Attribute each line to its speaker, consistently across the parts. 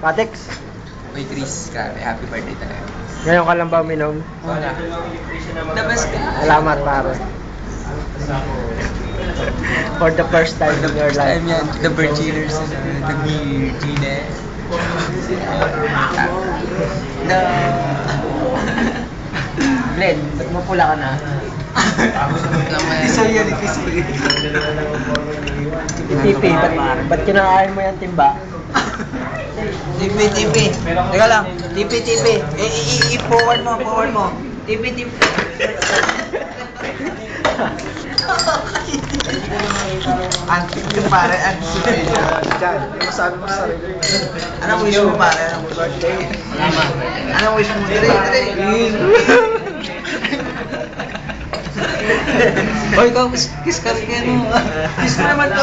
Speaker 1: Patex,
Speaker 2: Uy, Chris, grabe. Happy birthday talaga.
Speaker 1: ngayon ka lang ba uminom?
Speaker 2: Wala. The best ka.
Speaker 1: Salamat, pare. For the first time in your life.
Speaker 2: Time yan. The Virginers. The Virgine. The...
Speaker 1: Glenn, ba't mapula ka na?
Speaker 2: Isa yan, isa yan.
Speaker 1: TP, ba't kinakain mo yan, timba?
Speaker 2: TP. Teka lang. TP. I-forward mo. TP. Antik yung pare, antik.
Speaker 1: Diyan, masabi mo sa sarili.
Speaker 2: Anong wish mo pare? Anong wish mo? Dali. Hoy, ikaw, kiss ka rin yan. Kiss mo naman to.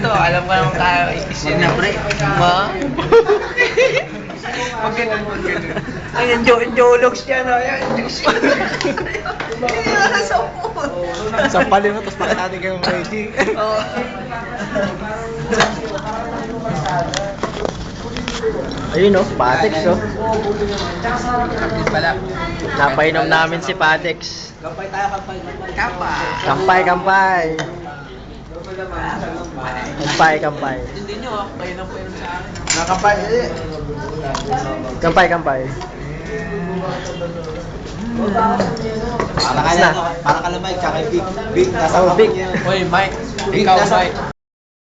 Speaker 2: Alam ko naman tayo, kiss yan. Wag na, pre. Ma? Wag ganun.
Speaker 1: Ayan, Jologs yan, ayan. Sampalin mo, tapos bakit natin kayong ready? Ayun oh, Patex oh.
Speaker 2: Kapit pala.
Speaker 1: Napainom namin si Patex.
Speaker 2: Kampay.
Speaker 1: Kampay.
Speaker 2: Hindi nyo, kayo na po yun sa akin.
Speaker 1: Kampay.
Speaker 3: Para ka lamay, tsaka Big. Big, nasa
Speaker 1: Oh, Big.
Speaker 2: Uy, Mike.
Speaker 3: Big,
Speaker 2: Ikaw,
Speaker 3: nasa,
Speaker 2: Mike.